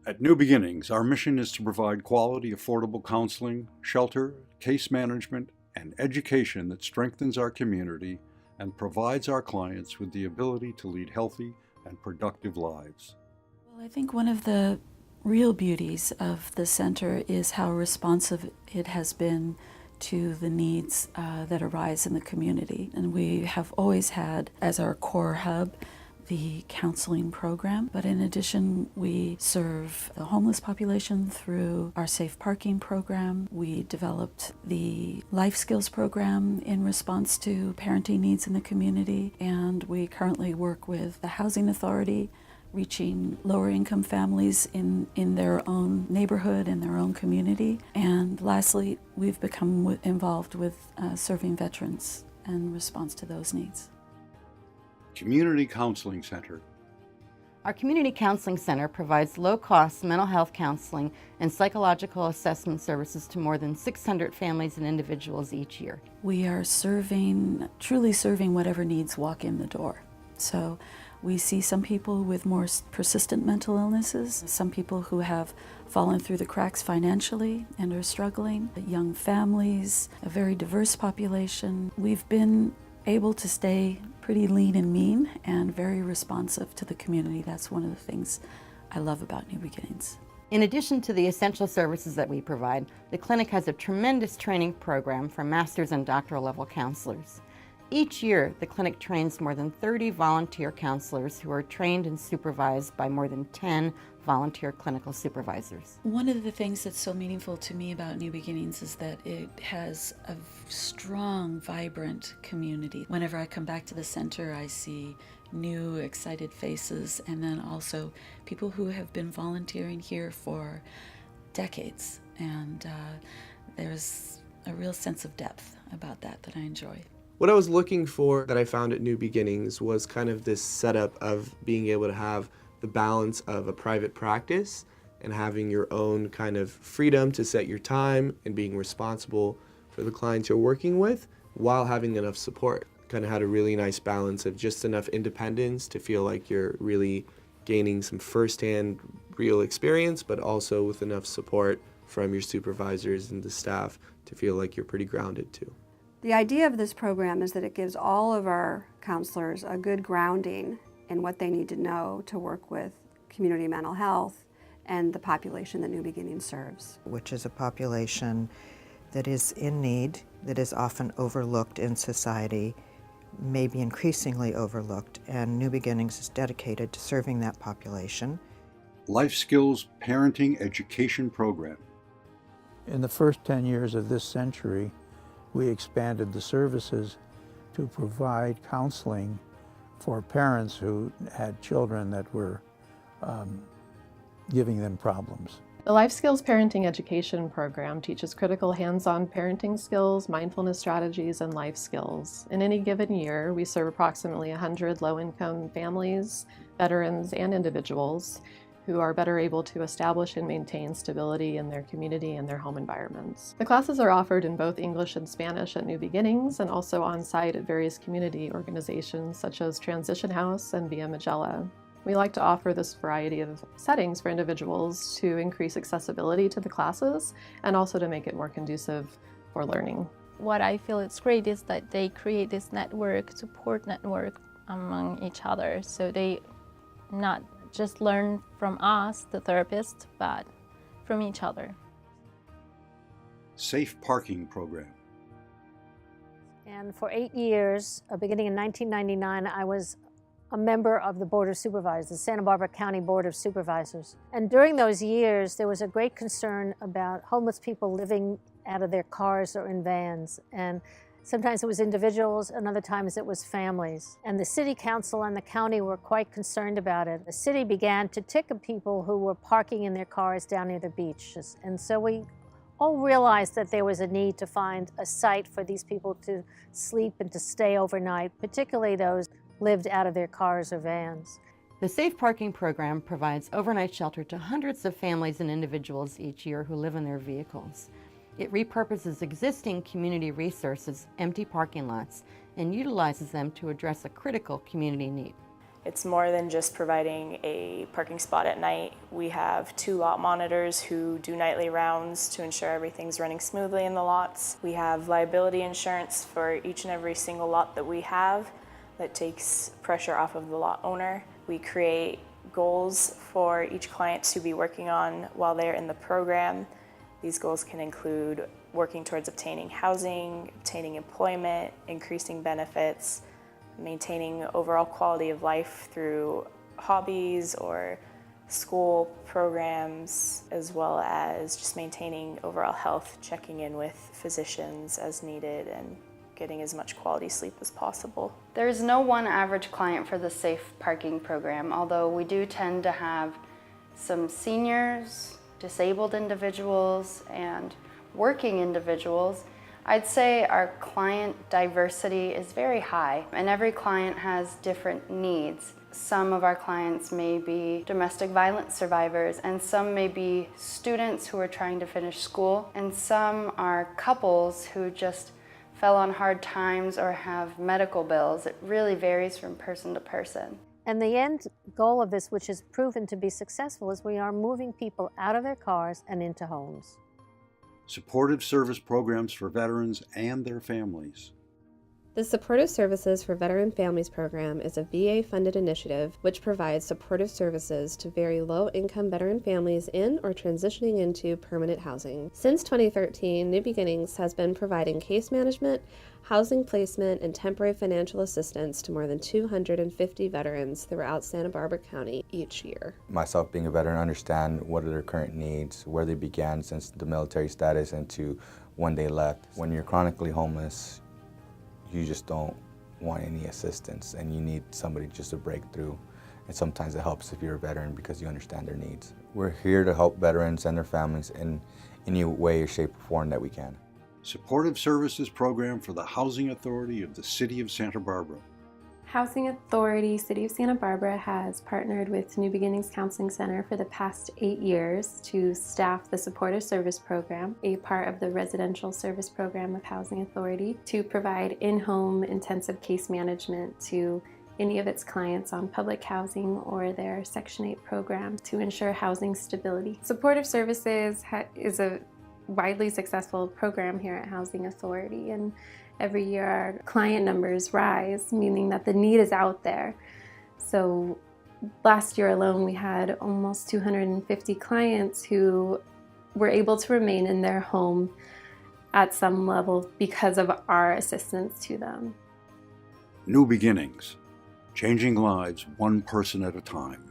At New Beginnings, our mission is to provide quality, affordable counseling, shelter, case management, and education that strengthens our community and provides our clients with the ability to lead healthy and productive lives. Well, I think one of the real beauties of the center is how responsive it has been to the needs that arise in the community. And we have always had as our core hub the counseling program, but in addition, we serve the homeless population through our safe parking program. We developed the life skills program in response to parenting needs in the community, and we currently work with the Housing Authority, reaching lower income families in their own neighborhood, in their own community. And lastly, we've become involved with serving veterans in response to those needs. Community Counseling Center. Our Community Counseling Center provides low-cost mental health counseling and psychological assessment services to more than 600 families and individuals each year. We are truly serving whatever needs walk in the door. So we see some people with more persistent mental illnesses, some people who have fallen through the cracks financially and are struggling, young families, a very diverse population. We've been able to stay pretty lean and mean and very responsive to the community. That's one of the things I love about New Beginnings. In addition to the essential services that we provide, the clinic has a tremendous training program for master's and doctoral level counselors. Each year, the clinic trains more than 30 volunteer counselors who are trained and supervised by more than 10 volunteer clinical supervisors. One of the things that's so meaningful to me about New Beginnings is that it has a strong, vibrant community. Whenever I come back to the center, I see new, excited faces, and then also people who have been volunteering here for decades. And there's a real sense of depth about that I enjoy. What I was looking for that I found at New Beginnings was kind of this setup of being able to have the balance of a private practice and having your own kind of freedom to set your time and being responsible for the clients you're working with while having enough support. Kind of had a really nice balance of just enough independence to feel like you're really gaining some firsthand real experience, but also with enough support from your supervisors and the staff to feel like you're pretty grounded too. The idea of this program is that it gives all of our counselors a good grounding in what they need to know to work with community mental health and the population that New Beginnings serves. Which is a population that is in need, that is often overlooked in society, maybe increasingly overlooked, and New Beginnings is dedicated to serving that population. Life Skills Parenting Education Program. In the first 10 years of this century, we expanded the services to provide counseling for parents who had children that were giving them problems. The Life Skills Parenting Education Program teaches critical hands-on parenting skills, mindfulness strategies, and life skills. In any given year, we serve approximately 100 low-income families, veterans, and individuals who are better able to establish and maintain stability in their community and their home environments. The classes are offered in both English and Spanish at New Beginnings and also on-site at various community organizations such as Transition House and Via Magella. We like to offer this variety of settings for individuals to increase accessibility to the classes and also to make it more conducive for learning. What I feel is great is that they create this network, support network among each other, so they not just learn from us, the therapists, but from each other. Safe Parking Program. And for 8 years, beginning in 1999, I was a member of the Board of Supervisors, the Santa Barbara County Board of Supervisors. And during those years, there was a great concern about homeless people living out of their cars or in vans. And sometimes it was individuals, and other times it was families. And the city council and the county were quite concerned about it. The city began to ticket people who were parking in their cars down near the beaches. And so we all realized that there was a need to find a site for these people to sleep and to stay overnight, particularly those who lived out of their cars or vans. The Safe Parking Program provides overnight shelter to hundreds of families and individuals each year who live in their vehicles. It repurposes existing community resources, empty parking lots, and utilizes them to address a critical community need. It's more than just providing a parking spot at night. We have 2 lot monitors who do nightly rounds to ensure everything's running smoothly in the lots. We have liability insurance for each and every single lot that we have that takes pressure off of the lot owner. We create goals for each client to be working on while they're in the program. These goals can include working towards obtaining housing, obtaining employment, increasing benefits, maintaining overall quality of life through hobbies or school programs, as well as just maintaining overall health, checking in with physicians as needed, and getting as much quality sleep as possible. There is no one average client for the safe parking program, although we do tend to have some seniors, disabled individuals, and working individuals. I'd say our client diversity is very high, and every client has different needs. Some of our clients may be domestic violence survivors, and some may be students who are trying to finish school, and some are couples who just fell on hard times or have medical bills. It really varies from person to person. And the end goal of this, which has proven to be successful, is we are moving people out of their cars and into homes. Supportive service programs for veterans and their families. The Supportive Services for Veteran Families program is a VA-funded initiative which provides supportive services to very low-income veteran families in or transitioning into permanent housing. Since 2013, New Beginnings has been providing case management, housing placement, and temporary financial assistance to more than 250 veterans throughout Santa Barbara County each year. Myself being a veteran, I understand what are their current needs, where they began since the military status and to when they left. When you're chronically homeless, you just don't want any assistance and you need somebody just to break through. And sometimes it helps if you're a veteran because you understand their needs. We're here to help veterans and their families in any way, shape, or form that we can. Supportive Services Program for the Housing Authority of the City of Santa Barbara. Housing Authority City of Santa Barbara has partnered with New Beginnings Counseling Center for the past 8 years to staff the Supportive Service Program, a part of the Residential Service Program of Housing Authority, to provide in-home intensive case management to any of its clients on public housing or their Section 8 program to ensure housing stability. Supportive Services is a widely successful program here at Housing Authority, and every year our client numbers rise, meaning that the need is out there. So last year alone we had almost 250 clients who were able to remain in their home at some level because of our assistance to them. New Beginnings, changing lives one person at a time.